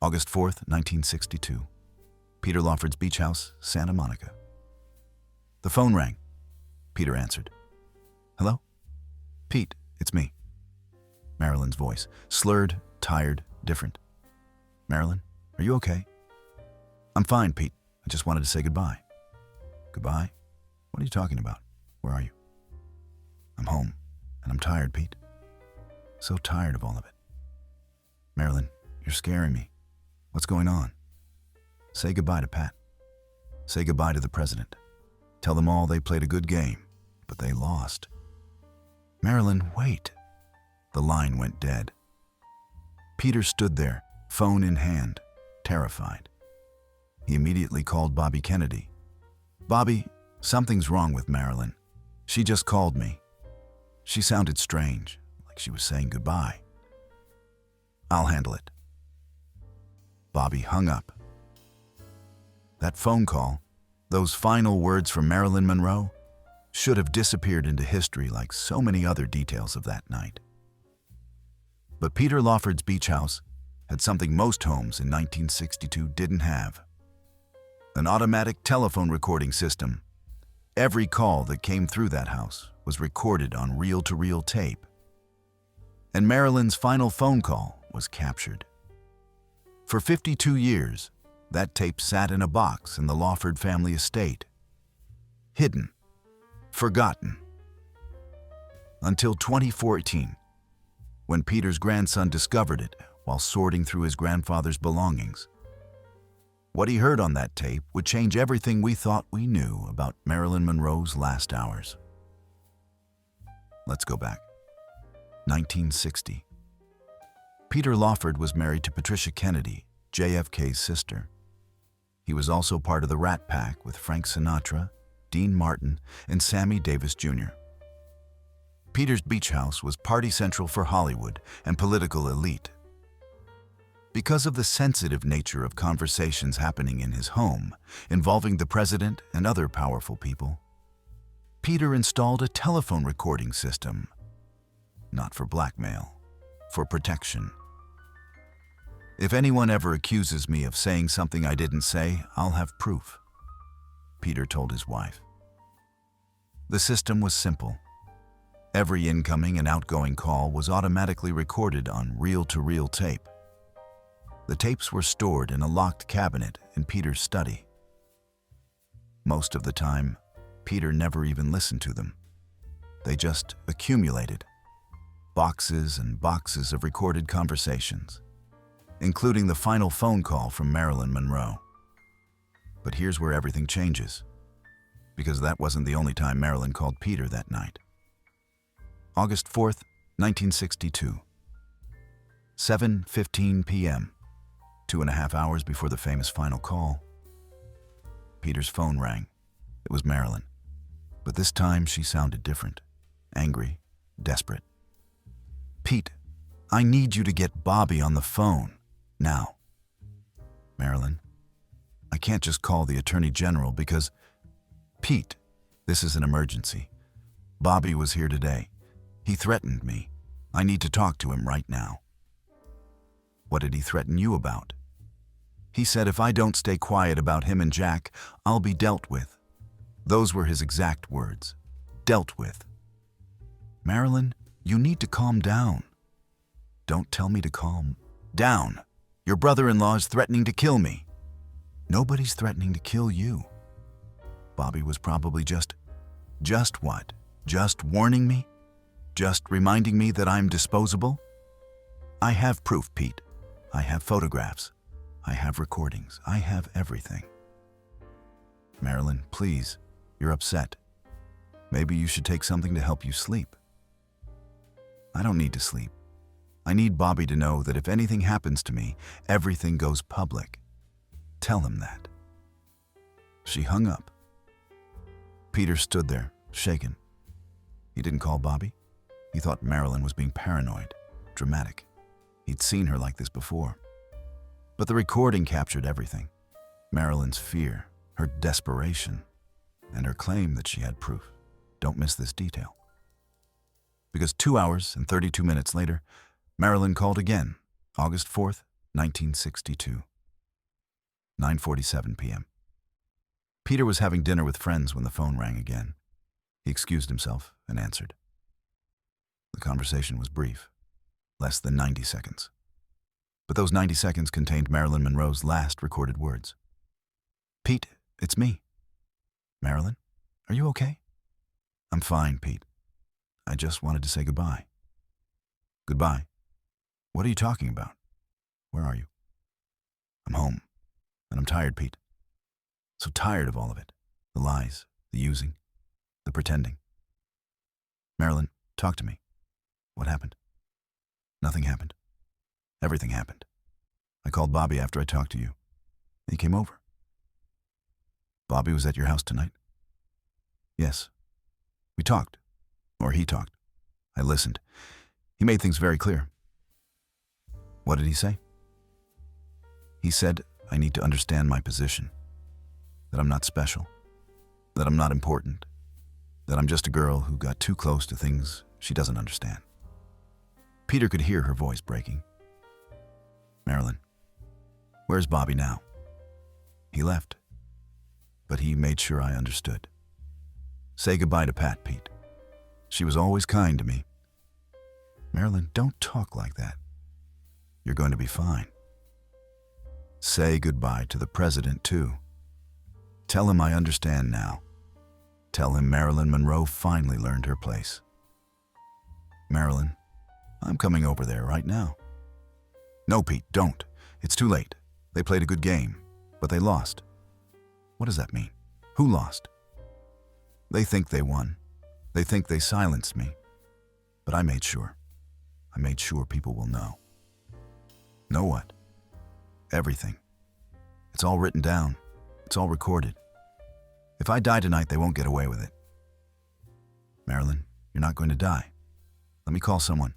August 4th, 1962. Peter Lawford's beach house, Santa Monica. The phone rang. Peter answered. "Hello? Pete, it's me." Marilyn's voice, slurred, tired, different. "Marilyn, are you okay?" "I'm fine, Pete. I just wanted to say goodbye." "Goodbye? What are you talking about? Where are you?" "I'm home, and I'm tired, Pete. So tired of all of it." "Marilyn, you're scaring me. What's going on?" "Say goodbye to Pat. Say goodbye to the president. Tell them all they played a good game, but they lost." "Marilyn, wait." The line went dead. Peter stood there, phone in hand, terrified. He immediately called Bobby Kennedy. "Bobby, something's wrong with Marilyn. She just called me. She sounded strange, like she was saying goodbye." "I'll handle it." Bobby hung up. That phone call, those final words from Marilyn Monroe, should have disappeared into history like so many other details of that night. But Peter Lawford's beach house had something most homes in 1962 didn't have: an automatic telephone recording system. Every call that came through that house was recorded on reel-to-reel tape. And Marilyn's final phone call was captured. For 52 years, that tape sat in a box in the Lawford family estate, hidden, forgotten, until 2014, when Peter's grandson discovered it while sorting through his grandfather's belongings. What he heard on that tape would change everything we thought we knew about Marilyn Monroe's last hours. Let's go back. 1960. Peter Lawford was married to Patricia Kennedy, JFK's sister. He was also part of the Rat Pack with Frank Sinatra, Dean Martin, and Sammy Davis Jr. Peter's beach house was party central for Hollywood and political elite. Because of the sensitive nature of conversations happening in his home, involving the president and other powerful people, Peter installed a telephone recording system, not for blackmail, for protection. "If anyone ever accuses me of saying something I didn't say, I'll have proof," Peter told his wife. The system was simple. Every incoming and outgoing call was automatically recorded on reel-to-reel tape. The tapes were stored in a locked cabinet in Peter's study. Most of the time, Peter never even listened to them. They just accumulated, boxes and boxes of recorded conversations, including the final phone call from Marilyn Monroe. But here's where everything changes, because that wasn't the only time Marilyn called Peter that night. August 4th, 1962. 7:15 p.m., 2.5 hours before the famous final call. Peter's phone rang. It was Marilyn, but this time she sounded different, angry, desperate. "Pete, I need you to get Bobby on the phone. Now." "Marilyn, I can't just call the Attorney General because—" "Pete, this is an emergency. Bobby was here today. He threatened me. I need to talk to him right now." "What did he threaten you about?" "He said if I don't stay quiet about him and Jack, I'll be dealt with." Those were his exact words. Dealt with. "Marilyn, you need to calm down." "Don't tell me to calm down. Your brother-in-law is threatening to kill me." "Nobody's threatening to kill you." Bobby was probably just what? Just warning me? Just reminding me that I'm disposable? "I have proof, Pete. I have photographs. I have recordings. I have everything." "Marilyn, please, you're upset. Maybe you should take something to help you sleep." "I don't need to sleep. I need Bobby to know that if anything happens to me, everything goes public. Tell him that." She hung up. Peter stood there, shaken. He didn't call Bobby. He thought Marilyn was being paranoid, dramatic. He'd seen her like this before. But the recording captured everything. Marilyn's fear, her desperation, and her claim that she had proof. Don't miss this detail. Because 2 hours and 32 minutes later, Marilyn called again, August 4th, 1962. 9:47 p.m. Peter was having dinner with friends when the phone rang again. He excused himself and answered. The conversation was brief, less than 90 seconds. But those 90 seconds contained Marilyn Monroe's last recorded words. "Pete, it's me." "Marilyn, are you okay?" "I'm fine, Pete. I just wanted to say goodbye." "Goodbye? What are you talking about? Where are you?" "I'm home, and I'm tired, Pete. So tired of all of it. The lies, the using, the pretending." "Marilyn, talk to me. What happened?" "Nothing happened. Everything happened. I called Bobby after I talked to you. He came over." "Bobby was at your house tonight?" "Yes. We talked. Or he talked. I listened. He made things very clear." "What did he say?" "He said I need to understand my position. That I'm not special. That I'm not important. That I'm just a girl who got too close to things she doesn't understand." Peter could hear her voice breaking. "Marilyn, where's Bobby now?" "He left. But he made sure I understood. Say goodbye to Pat, Pete. She was always kind to me." "Marilyn, don't talk like that. You're going to be fine." "Say goodbye to the president, too. Tell him I understand now. Tell him Marilyn Monroe finally learned her place." "Marilyn, I'm coming over there right now." "No, Pete, don't. It's too late. They played a good game, but they lost." "What does that mean? Who lost?" "They think they won. They think they silenced me. But I made sure. I made sure people will know." "Know what?" "Everything. It's all written down. It's all recorded. If I die tonight, they won't get away with it." "Marilyn, you're not going to die. Let me call someone."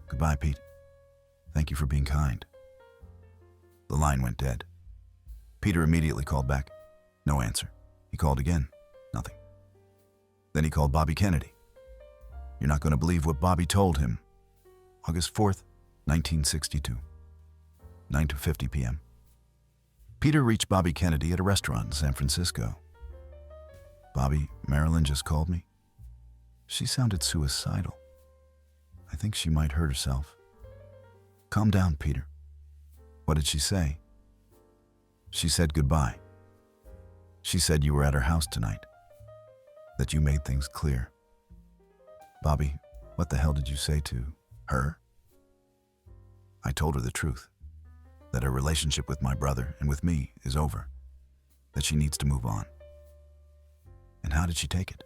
"Goodbye, Pete. Thank you for being kind." The line went dead. Peter immediately called back. No answer. He called again. Nothing. Then he called Bobby Kennedy. You're not going to believe what Bobby told him. August 4th, 1962. 9:50 p.m. Peter reached Bobby Kennedy at a restaurant in San Francisco. "Bobby, Marilyn just called me. She sounded suicidal. I think she might hurt herself." "Calm down, Peter. What did she say?" "She said goodbye. She said you were at her house tonight. That you made things clear." "Bobby, what the hell did you say to her?" "I told her the truth. That her relationship with my brother and with me is over. That she needs to move on." "And how did she take it?"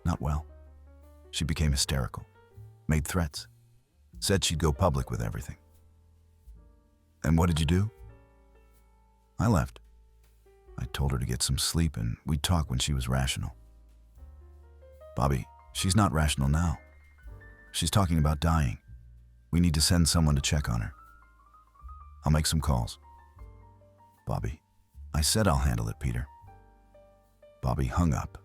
"Not well. She became hysterical. Made threats. Said she'd go public with everything." "And what did you do?" "I left. I told her to get some sleep and we'd talk when she was rational." "Bobby, she's not rational now. She's talking about dying. We need to send someone to check on her." "I'll make some calls." "Bobby, I said I'll handle it, Peter." Bobby hung up.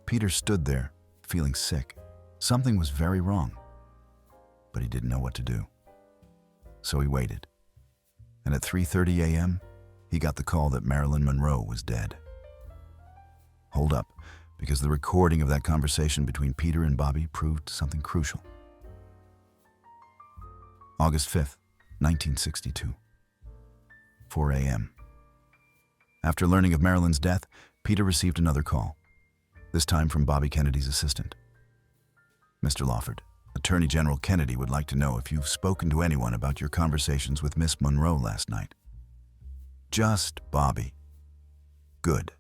Peter stood there, feeling sick. Something was very wrong. But he didn't know what to do. So he waited. And at 3:30 a.m., he got the call that Marilyn Monroe was dead. Hold up, because the recording of that conversation between Peter and Bobby proved something crucial. August 5th, 1962. 4 a.m. After learning of Marilyn's death, Peter received another call, this time from Bobby Kennedy's assistant. "Mr. Lawford, Attorney General Kennedy would like to know if you've spoken to anyone about your conversations with Miss Monroe last night." "Just Bobby." "Good.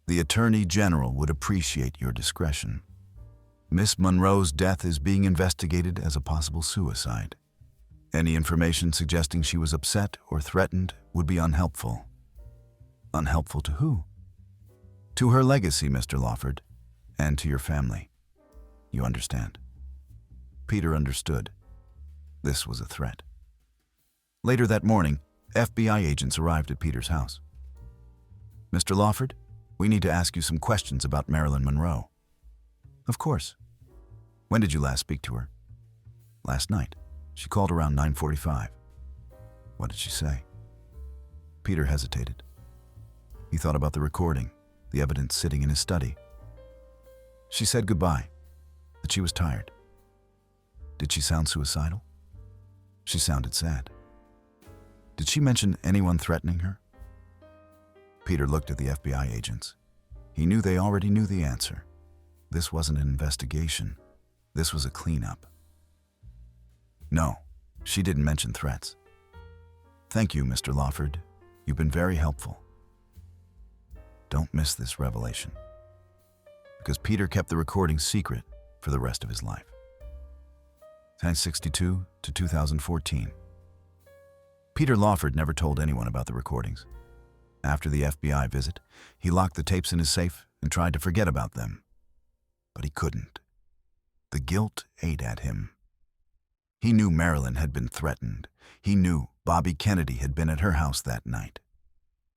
The Attorney General would appreciate your discretion. Miss Monroe's death is being investigated as a possible suicide. Any information suggesting she was upset or threatened would be unhelpful." "Unhelpful to who?" "To her legacy, Mr. Lawford, and to your family. You understand?" Peter understood. This was a threat. Later that morning, FBI agents arrived at Peter's house. "Mr. Lawford, we need to ask you some questions about Marilyn Monroe." "Of course. When did you last speak to her?" "Last night." She called around 9:45. What did she say? Peter hesitated. He thought about the recording, the evidence sitting in his study. She said goodbye, that she was tired. Did she sound suicidal? She sounded sad. Did she mention anyone threatening her? Peter looked at the FBI agents. He knew they already knew the answer. This wasn't an investigation. This was a cleanup. No, she didn't mention threats. Thank you, Mr. Lawford. You've been very helpful. Don't miss this revelation. Because Peter kept the recording secret for the rest of his life. 1962 to 2014. Peter Lawford never told anyone about the recordings. After the FBI visit, he locked the tapes in his safe and tried to forget about them. But he couldn't. The guilt ate at him. He knew Marilyn had been threatened. He knew Bobby Kennedy had been at her house that night.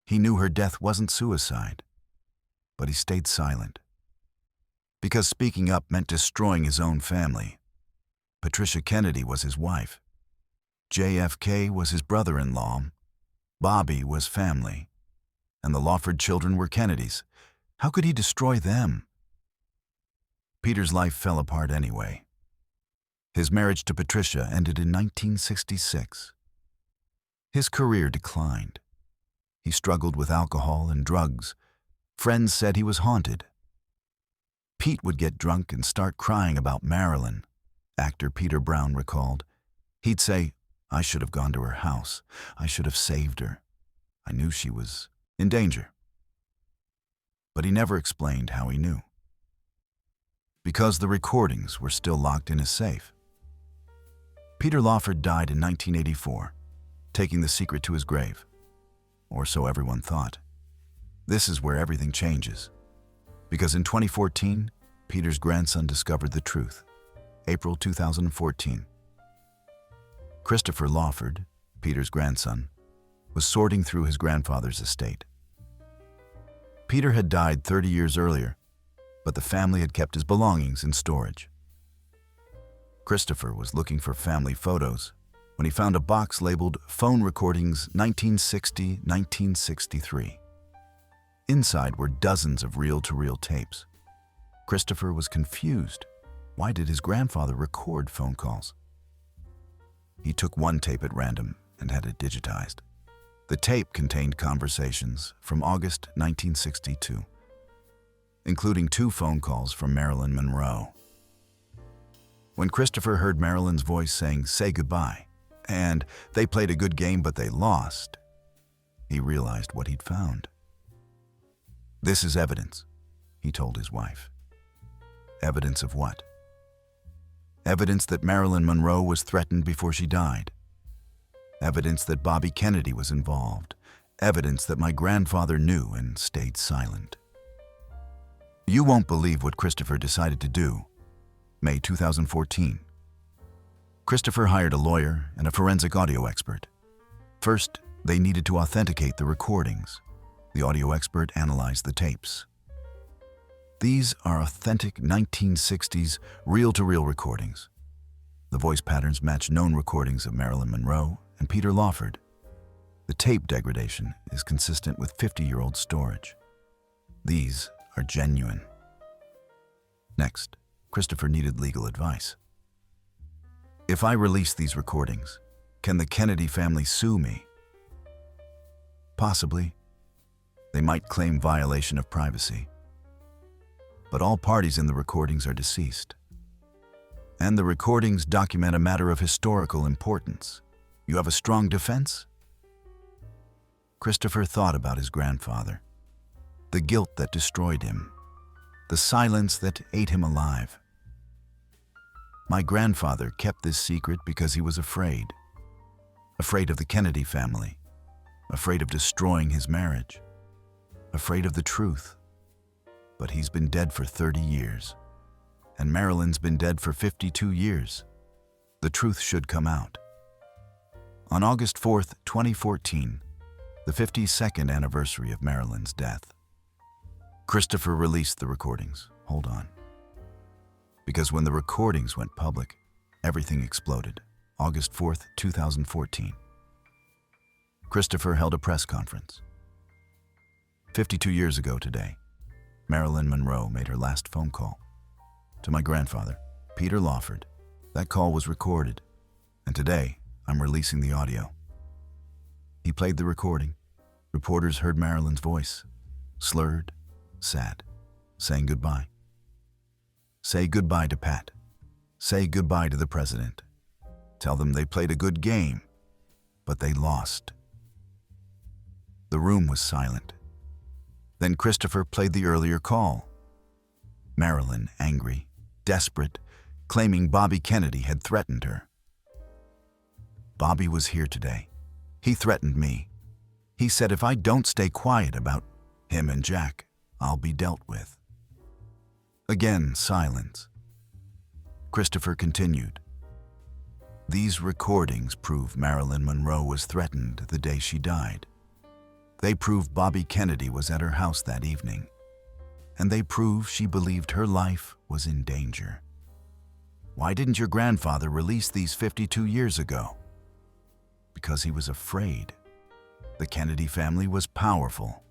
He knew her death wasn't suicide. But he stayed silent. Because speaking up meant destroying his own family. Patricia Kennedy was his wife. JFK was his brother-in-law. Bobby was family. And the Lawford children were Kennedys. How could he destroy them? Peter's life fell apart anyway. His marriage to Patricia ended in 1966. His career declined. He struggled with alcohol and drugs. Friends said he was haunted. Pete would get drunk and start crying about Marilyn. Actor Peter Brown recalled. He'd say, "I should have gone to her house. I should have saved her. I knew she was in danger." But he never explained how he knew. Because the recordings were still locked in his safe. Peter Lawford died in 1984, taking the secret to his grave. Or so everyone thought. This is where everything changes. Because in 2014, Peter's grandson discovered the truth. April 2014. Christopher Lawford, Peter's grandson, was sorting through his grandfather's estate. Peter had died 30 years earlier, but the family had kept his belongings in storage. Christopher was looking for family photos when he found a box labeled Phone Recordings 1960-1963. Inside were dozens of reel-to-reel tapes. Christopher was confused. Why did his grandfather record phone calls? He took one tape at random and had it digitized. The tape contained conversations from August 1962, including 2 phone calls from Marilyn Monroe. When Christopher heard Marilyn's voice saying, "Say goodbye," and "They played a good game but they lost," he realized what he'd found. "This is evidence," he told his wife. Evidence of what? Evidence that Marilyn Monroe was threatened before she died. Evidence that Bobby Kennedy was involved. Evidence that my grandfather knew and stayed silent. You won't believe what Christopher decided to do. May 2014. Christopher hired a lawyer and a forensic audio expert. First, they needed to authenticate the recordings. The audio expert analyzed the tapes. These are authentic 1960s reel-to-reel recordings. The voice patterns match known recordings of Marilyn Monroe and Peter Lawford. The tape degradation is consistent with 50-year-old storage. These are genuine. Next, Christopher needed legal advice. If I release these recordings, can the Kennedy family sue me? Possibly. They might claim violation of privacy. But all parties in the recordings are deceased. And the recordings document a matter of historical importance. You have a strong defense? Christopher thought about his grandfather, the guilt that destroyed him, the silence that ate him alive. My grandfather kept this secret because he was afraid. Afraid of the Kennedy family, afraid of destroying his marriage, afraid of the truth. But he's been dead for 30 years, and Marilyn's been dead for 52 years. The truth should come out. On August 4th, 2014, the 52nd anniversary of Marilyn's death, Christopher released the recordings. Hold on. Because when the recordings went public, everything exploded. August 4th, 2014. Christopher held a press conference. 52 years ago today, Marilyn Monroe made her last phone call to my grandfather, Peter Lawford. That call was recorded, and today I'm releasing the audio. He played the recording. Reporters heard Marilyn's voice, slurred, sad, saying goodbye. Say goodbye to Pat. Say goodbye to the president. Tell them they played a good game, but they lost. The room was silent. Then Christopher played the earlier call. Marilyn, angry, desperate, claiming Bobby Kennedy had threatened her. Bobby was here today. He threatened me. He said if I don't stay quiet about him and Jack, I'll be dealt with. Again, silence. Christopher continued. These recordings prove Marilyn Monroe was threatened the day she died. They prove Bobby Kennedy was at her house that evening. And they prove she believed her life was in danger. Why didn't your grandfather release these 52 years ago? Because he was afraid. The Kennedy family was powerful.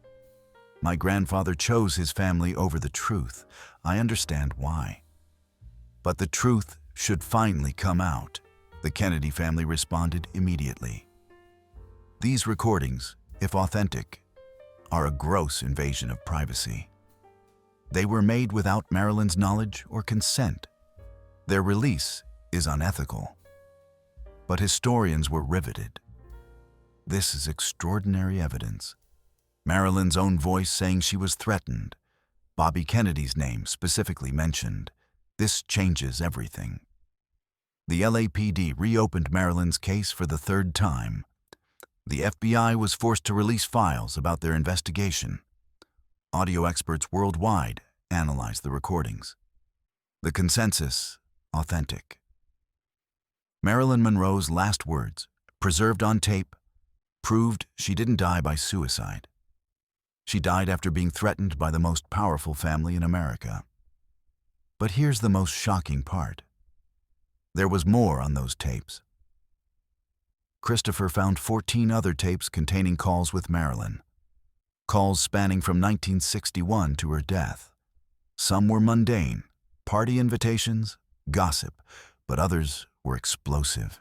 My grandfather chose his family over the truth. I understand why. But the truth should finally come out. The Kennedy family responded immediately. These recordings, if authentic, are a gross invasion of privacy. They were made without Marilyn's knowledge or consent. Their release is unethical. But historians were riveted. This is extraordinary evidence. Marilyn's own voice saying she was threatened. Bobby Kennedy's name specifically mentioned. This changes everything. The LAPD reopened Marilyn's case for the third time. The FBI was forced to release files about their investigation. Audio experts worldwide analyzed the recordings. The consensus, authentic. Marilyn Monroe's last words, preserved on tape, proved she didn't die by suicide. She died after being threatened by the most powerful family in America. But here's the most shocking part. There was more on those tapes. Christopher found 14 other tapes containing calls with Marilyn. Calls spanning from 1961 to her death. Some were mundane, party invitations, gossip, but others were explosive.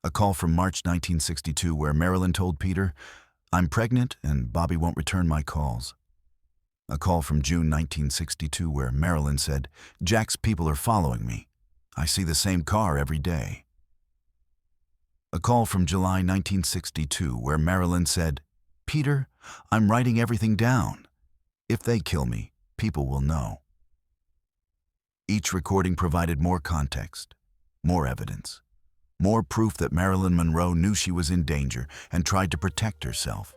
A call from March 1962 where Marilyn told Peter, "I'm pregnant and Bobby won't return my calls." A call from June 1962 where Marilyn said, "Jack's people are following me. I see the same car every day." A call from July 1962 where Marilyn said, "Peter, I'm writing everything down. If they kill me, people will know." Each recording provided more context, more evidence, more proof that Marilyn Monroe knew she was in danger and tried to protect herself.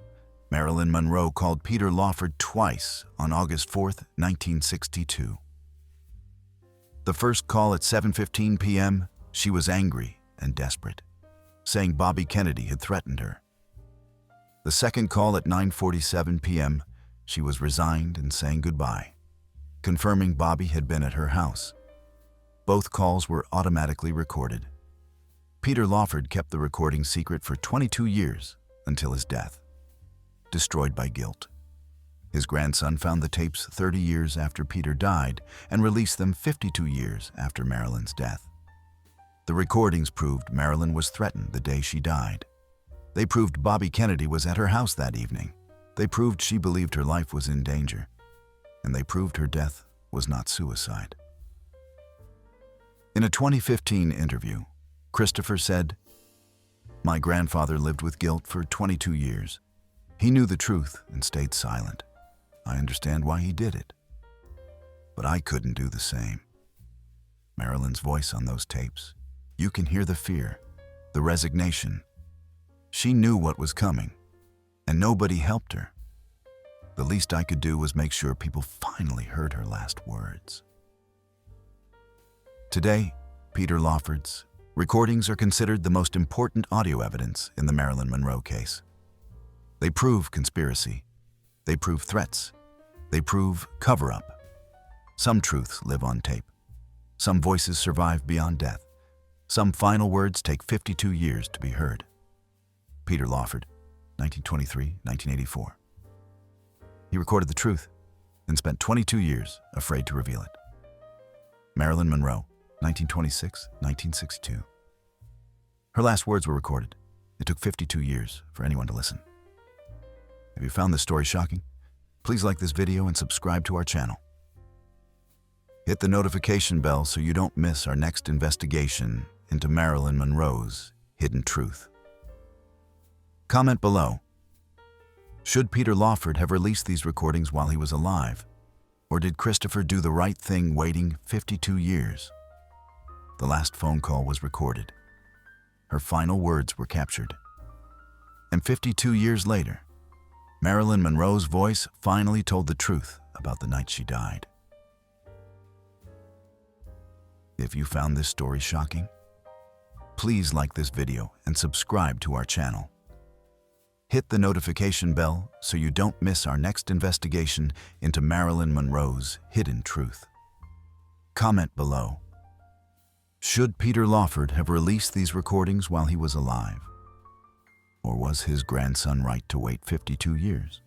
Marilyn Monroe called Peter Lawford twice on August 4th, 1962. The first call at 7:15 p.m., she was angry and desperate, saying Bobby Kennedy had threatened her. The second call at 9:47 p.m., she was resigned and saying goodbye, confirming Bobby had been at her house. Both calls were automatically recorded. Peter Lawford kept the recording secret for 22 years until his death, destroyed by guilt. His grandson found the tapes 30 years after Peter died and released them 52 years after Marilyn's death. The recordings proved Marilyn was threatened the day she died. They proved Bobby Kennedy was at her house that evening. They proved she believed her life was in danger. And they proved her death was not suicide. In a 2015 interview, Christopher said, "My grandfather lived with guilt for 22 years. He knew the truth and stayed silent. I understand why he did it. But I couldn't do the same." Marilyn's voice on those tapes. You can hear the fear, the resignation. She knew what was coming, and nobody helped her. The least I could do was make sure people finally heard her last words. Today, Peter Lawford's recordings are considered the most important audio evidence in the Marilyn Monroe case. They prove conspiracy. They prove threats. They prove cover-up. Some truths live on tape. Some voices survive beyond death. Some final words take 52 years to be heard. Peter Lawford, 1923-1984. He recorded the truth and spent 22 years afraid to reveal it. Marilyn Monroe, 1926-1962. Her last words were recorded. It took 52 years for anyone to listen. Have you found this story shocking? Please like this video and subscribe to our channel. Hit the notification bell so you don't miss our next investigation into Marilyn Monroe's hidden truth. Comment below. Should Peter Lawford have released these recordings while he was alive? Or did Christopher do the right thing waiting 52 years? The last phone call was recorded. Her final words were captured. And 52 years later, Marilyn Monroe's voice finally told the truth about the night she died. If you found this story shocking, please like this video and subscribe to our channel. Hit the notification bell so you don't miss our next investigation into Marilyn Monroe's hidden truth. Comment below. Should Peter Lawford have released these recordings while he was alive? Or was his grandson right to wait 52 years?